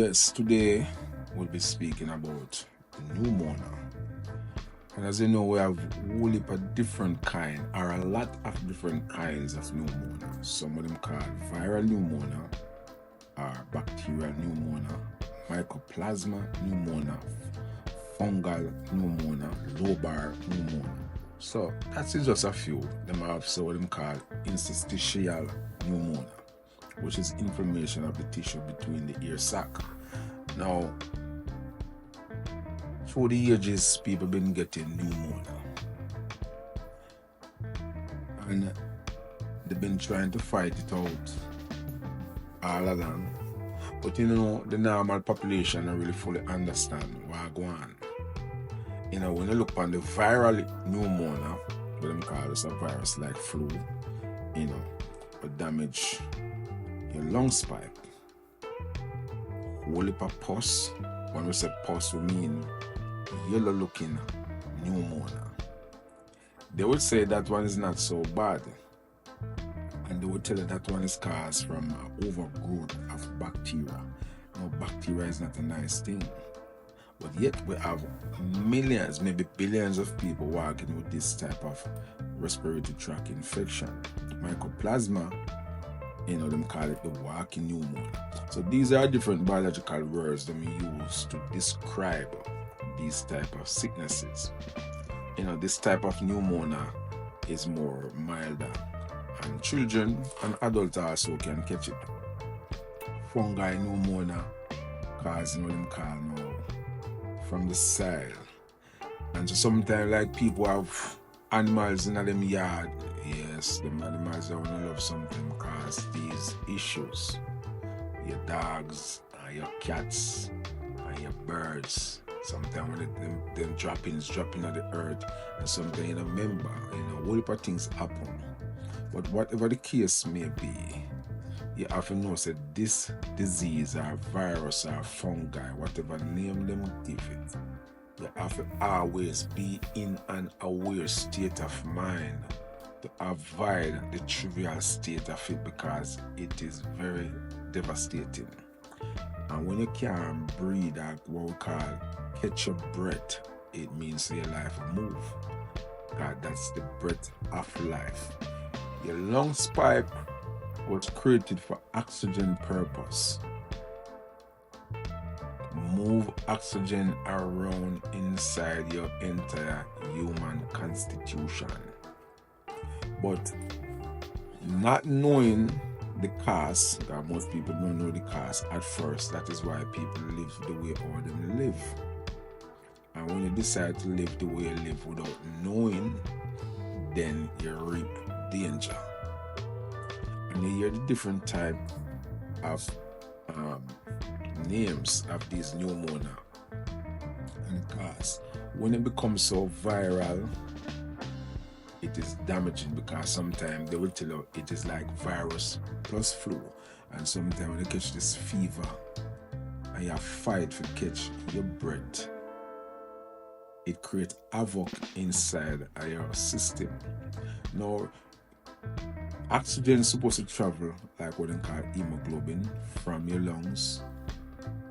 Yes, today we'll be speaking about pneumonia. And as you know, we have a whole heap of different kind, or a lot of different kinds of pneumonia. Some of them called viral pneumonia, or bacterial pneumonia, mycoplasma pneumonia, fungal pneumonia, lobar pneumonia. So that's just a few. Them have some of them called interstitial pneumonia, which is inflammation of the tissue between the ear sac. Now, through the ages, people been getting pneumonia, and they've been trying to fight it out all along. But the normal population don't really fully understand what's going on. When you look on the viral pneumonia, what them call this a virus like flu, will damage your lungs pipe. Whole heap of pus. When we say pus, we mean yellow looking pneumonia. They would say that one is not so bad, and they would tell you that one is caused from overgrowth of bacteria. Now, bacteria is not a nice thing, but yet we have millions, maybe billions of people walking with this type of respiratory tract infection. Mycoplasma, them call it the walking pneumonia. So these are different biological words that we use to describe these type of sicknesses. This type of pneumonia is more milder, and children and adults also can catch it. Fungi pneumonia cause them call now from the soil. And so sometimes like people have animals in them yard. Yes, the animals that want to love something cause these issues. Your dogs, your cats, and your birds. Sometimes when them droppings dropping on the earth, and sometimes you remember, a whole heap of things happen. But whatever the case may be, you have to know that this disease or virus or fungi, whatever name them give it, you have to always be in an aware state of mind to avoid the trivial state of it, because it is very devastating. And when you can't breathe or what we call catch your breath, it means your life will move. God, that's the breath of life. Your lungs pipe was created for oxygen purpose. Move oxygen around inside your entire human constitution. But not knowing the cause, because most people don't know the cause at first, that is why people live the way all them live. And when you decide to live the way you live without knowing, then you reap danger. And you hear the different type of names of these pneumonia and the cause. When it becomes so viral, it is damaging, because sometimes they will tell you it is like virus plus flu, and sometimes when you catch this fever and you fight to catch your breath, it creates havoc inside of your system. Now, oxygen is supposed to travel like what they call hemoglobin from your lungs,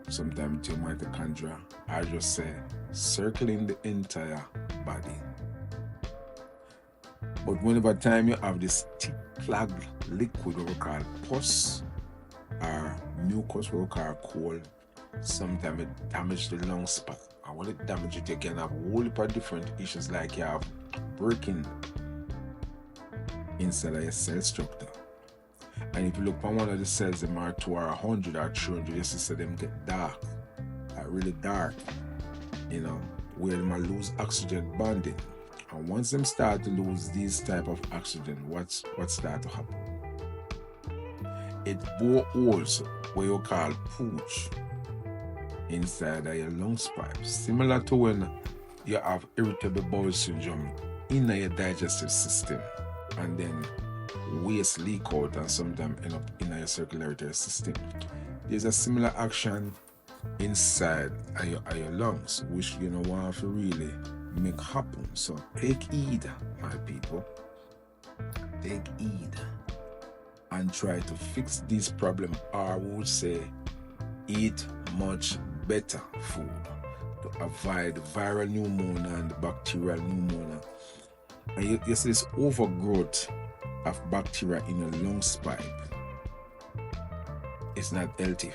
sometimes to your mitochondria, I just say circling the entire body. But whenever time you have this thick clogged liquid, what we call pus, or mucus, what we call cold, sometimes it damages the lung spot. And when it damages it, you can have a whole heap of different issues, like you have breaking inside of your cell structure. And if you look on one of the cells, them are 2 or 100 or 300, you see them get dark, like really dark, where they might lose oxygen bonding. And once them start to lose these type of oxygen, what start to happen? It bore holes where you call pooch inside of your lungs pipe, similar to when you have irritable bowel syndrome in your digestive system, and then waste leak out and sometimes end up in your circulatory system. There's a similar action inside of your lungs, which you don't want to really make happen. So take heed, my people. Take heed and try to fix this problem, or we would say eat much better food to avoid viral pneumonia and bacterial pneumonia. And you see this overgrowth of bacteria in your lungs pipe. It's not healthy.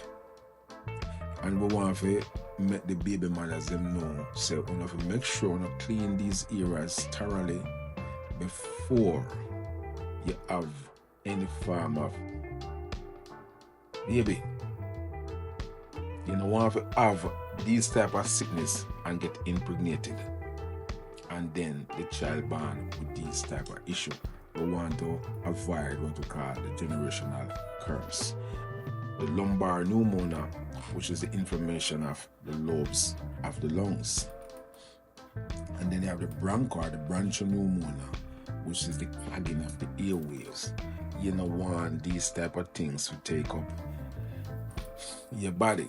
And we want to make the baby mothers them know, so we have to make sure you clean these areas thoroughly before you have any form of baby. You don't want to have these type of sickness and get impregnated, and then the child born with these type of issue. We want to avoid what we call the generational curse. The lumbar pneumonia, which is the inflammation of the lobes of the lungs. And then you have the bronchial, the branchial pneumonia, which is the clogging of the airways. You don't want these type of things to take up your body.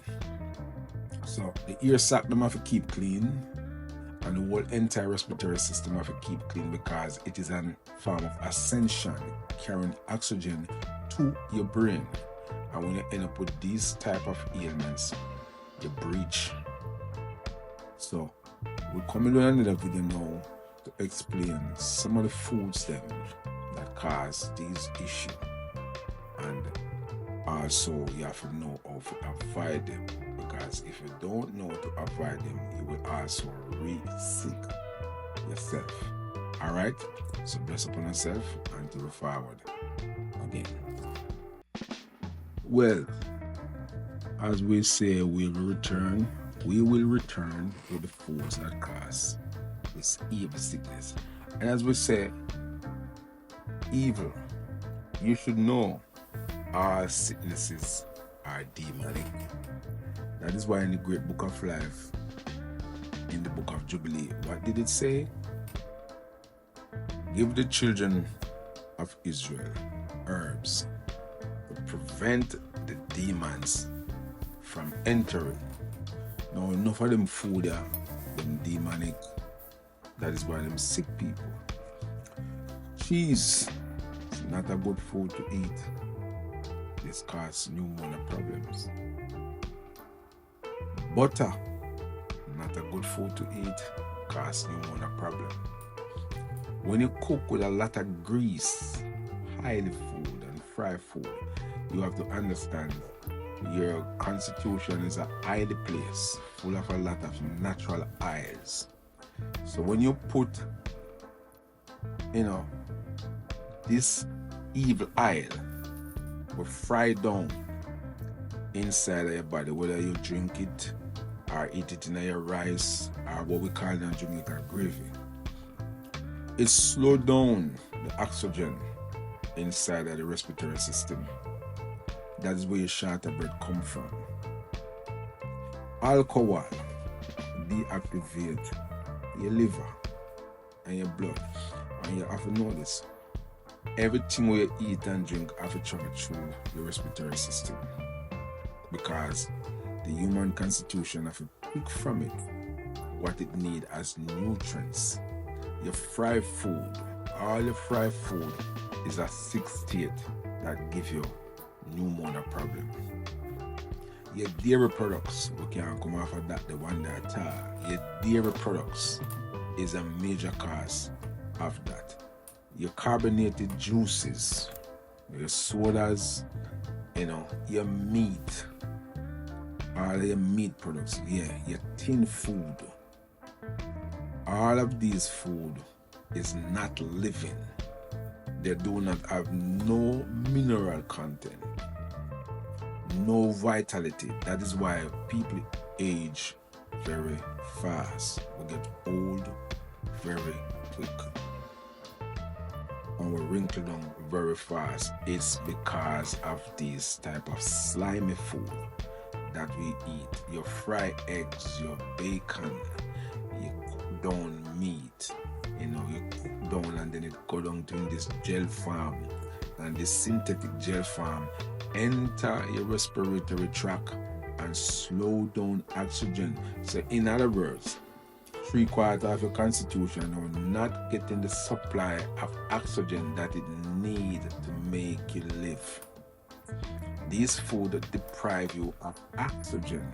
So the ear sac them have to keep clean, and the whole entire respiratory system have to keep clean, because it is a form of ascension carrying oxygen to your brain. And when you end up with these type of ailments, you breach. So we're coming to another video now to explain some of the foods them that cause these issues, and also you have to know how to avoid them, because if you don't know how to avoid them, you will also re-sick yourself. Alright, so bless upon yourself and to go forward again. Well, as we say, we will return to the foods that cause this evil sickness. And as we say, evil, you should know all sicknesses are demonic. That is why in the great book of life, in the book of Jubilee, what did it say? Give the children of Israel herbs to prevent the demons from entering. Now enough of them food are them demonic. That is why them sick people. Cheese is not a good food to eat. This causes pneumonia problems. Butter, not a good food to eat, causes pneumonia problem. When you cook with a lot of grease, oily food and fried food, you have to understand your constitution is an oily place full of a lot of natural oils. So when you put, this evil oil will fry down inside of your body, whether you drink it or eat it in your rice or what we call in Jamaica gravy. It slows down the oxygen inside of the respiratory system. That is where your shorter breath come from. Alcohol deactivate your liver and your blood. And you have to know this. Everything we eat and drink have to travel through the respiratory system, because the human constitution have to pick from it what it needs as nutrients. Your fried food, all your fried food is a sick state that give you pneumonia problem. Your dairy products, we can't come off of that, the one that your dairy products is a major cause of that. Your carbonated juices, your sodas, your meat, all your meat products, your tin food. All of these food is not living. They do not have no mineral content, no vitality. That is why people age very fast. We get old very quick. And we wrinkle down very fast. It's because of these type of slimy food that we eat. Your fried eggs, your bacon, you cook down meat, you cook down and then it go down to this gel form, and this synthetic gel form enter your respiratory tract and slow down oxygen. So in other words, 3/4 of your constitution are not getting the supply of oxygen that it needs to make you live. These food deprive you of oxygen.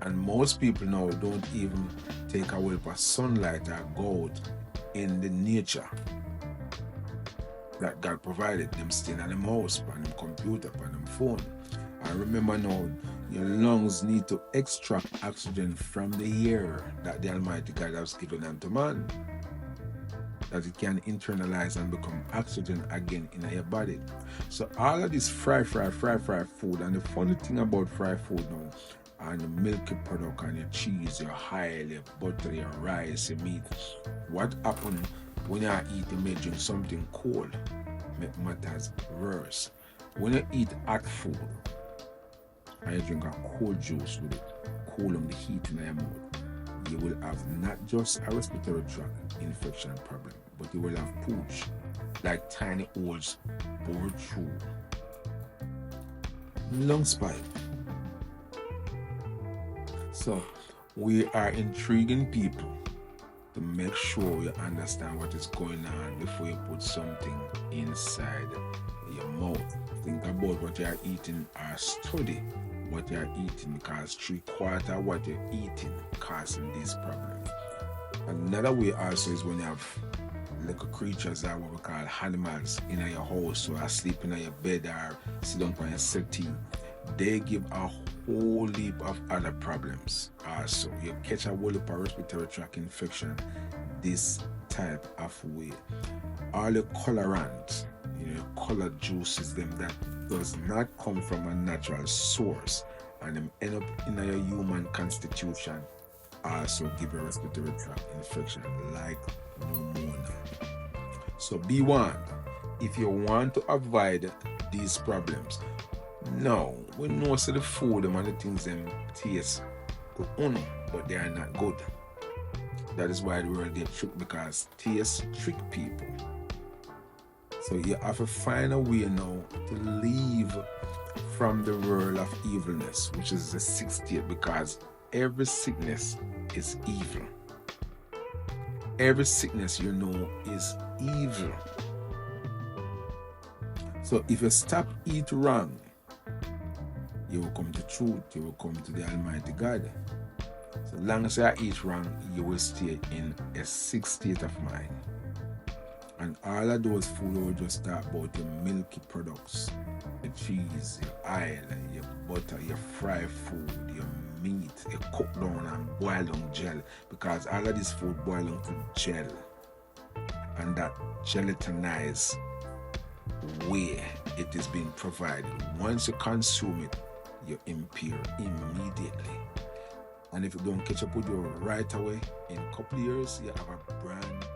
And most people now don't even take a whiff of sunlight or go out in the nature that God provided. Them staying on them house, on them computer, on them phone. And remember now, your lungs need to extract oxygen from the air that the Almighty God has given unto man, that it can internalize and become oxygen again in your body. So all of this fried food, and the funny thing about fried food now, and the milky product and your cheese, your oil, your butter, your rice, your meat, what happens when you eat, you may drink something cold, make matters worse. When you eat hot food and you drink a cold juice with it, cool on the heat in your mouth, you will have not just a respiratory tract infection problem, but you will have pooch, like tiny holes bored through lungs pipe. So we are intriguing people to make sure you understand what is going on before you put something inside your mouth. Think about what you are eating or study what you are eating, because 3/4 of what you're eating causing these problems. Another way also is when you have little creatures that what we call animals in your house, or asleep in your bed or sit down on your settee. They give a whole heap of other problems. Also, you catch a whole heap of respiratory tract infection this type of way. All the colorants, color juices, them that does not come from a natural source, and them end up in your human constitution, also give a respiratory tract infection like pneumonia. So be warned, if you want to avoid these problems. Now, we know the food and the things them taste good, but they are not good. That is why the world they trick, because taste trick people. So you have to find a way now to leave from the world of evilness, which is the 6th state, because every sickness is evil. Every sickness is evil. So if you stop eat wrong, you will come to truth, you will come to the Almighty God. So long as you eat wrong, you will stay in a 6th state of mind. And all of those food will just talk about your milky products, your cheese, your oil, your butter, your fried food, your meat, your cooked down and boiled down gel, because all of this food boil down to gel. And that gelatinized way it is being provided, once you consume it, you're impure immediately. And if you don't catch up with you right away, in a couple of years, you have a brand